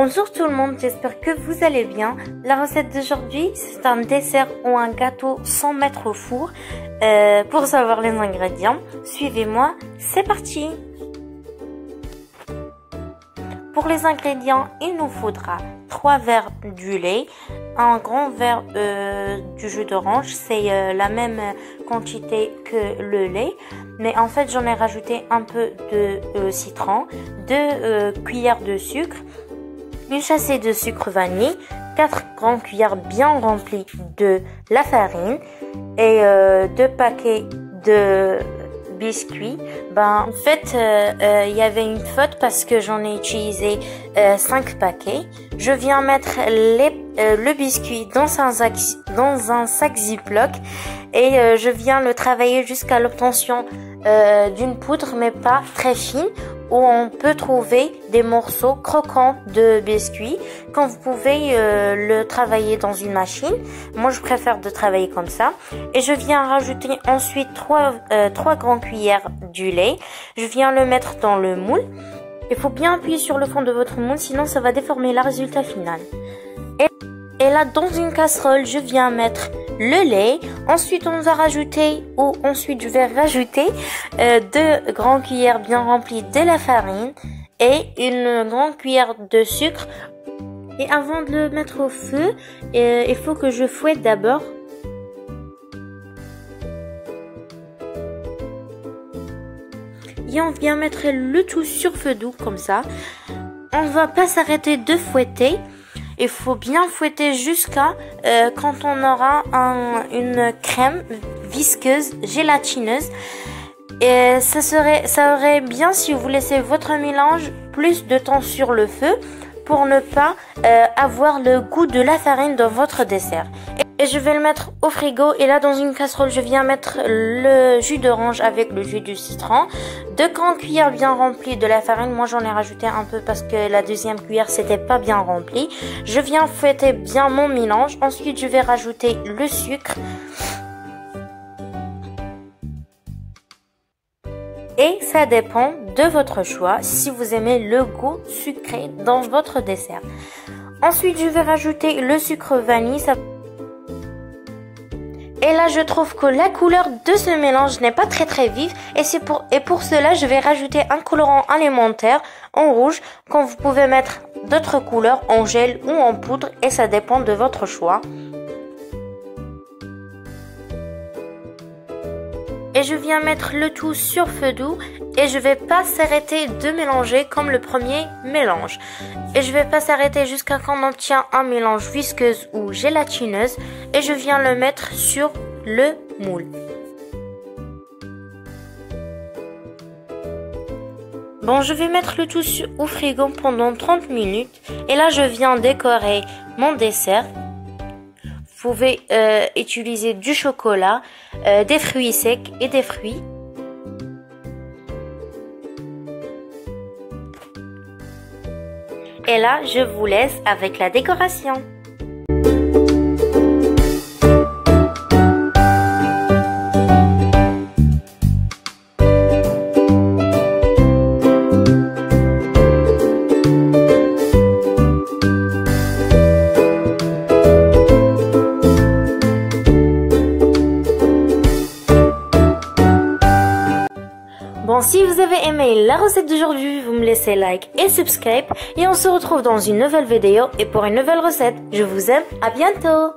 Bonjour tout le monde, j'espère que vous allez bien. La recette d'aujourd'hui, c'est un dessert ou un gâteau sans mettre au four. Pour savoir les ingrédients, suivez-moi, c'est parti. Pour les ingrédients, il nous faudra 3 verres du lait, un grand verre du jus d'orange, c'est la même quantité que le lait, mais en fait j'en ai rajouté un peu de citron, 2 cuillères de sucre, une chassée de sucre vanille, 4 grandes cuillères bien remplies de la farine et 2 paquets de biscuits. En fait, il y avait une faute parce que j'en ai utilisé 5 paquets. Je viens mettre le biscuit dans un sac Ziploc et je viens le travailler jusqu'à l'obtention d'une poudre, mais pas très fine, où on peut trouver des morceaux croquants de biscuits. Quand vous pouvez le travailler dans une machine, moi je préfère de travailler comme ça. Et je viens rajouter ensuite 3 grandes cuillères du lait. Je viens le mettre dans le moule. Il faut bien appuyer sur le fond de votre moule, sinon ça va déformer le résultat final. Et là, dans une casserole, je viens mettre le lait. Ensuite, je vais rajouter 2 grandes cuillères bien remplies de la farine et une grande cuillère de sucre. Et avant de le mettre au feu, il faut que je fouette d'abord. Et on vient mettre le tout sur feu doux comme ça. On ne va pas s'arrêter de fouetter. Il faut bien fouetter jusqu'à quand on aura une crème visqueuse, gélatineuse. Et ça aurait bien si vous laissez votre mélange plus de temps sur le feu pour ne pas avoir le goût de la farine dans votre dessert. Et je vais le mettre au frigo. Et là, dans une casserole, je viens mettre le jus d'orange avec le jus du citron. 2 grandes cuillères bien remplies de la farine. Moi, j'en ai rajouté un peu parce que la deuxième cuillère, c'était pas bien rempli. Je viens fouetter bien mon mélange. Ensuite, je vais rajouter le sucre. Et ça dépend de votre choix si vous aimez le goût sucré dans votre dessert. Ensuite, je vais rajouter le sucre vanille. Et là, je trouve que la couleur de ce mélange n'est pas très vive. Et pour cela, je vais rajouter un colorant alimentaire en rouge. Quand vous pouvez mettre d'autres couleurs en gel ou en poudre. Et ça dépend de votre choix. Et je viens mettre le tout sur feu doux. Et je vais pas s'arrêter de mélanger comme le premier mélange. Et je vais pas s'arrêter jusqu'à quand on obtient un mélange visqueuse ou gélatineuse. Et je viens le mettre sur le moule. Bon, je vais mettre le tout au frigo pendant 30 minutes. Et là, je viens décorer mon dessert. Vous pouvez utiliser du chocolat, des fruits secs et des fruits. Et là, je vous laisse avec la décoration. Bon, si vous avez aimé la recette d'aujourd'hui, vous me laissez like et subscribe. Et on se retrouve dans une nouvelle vidéo et pour une nouvelle recette. Je vous aime, à bientôt!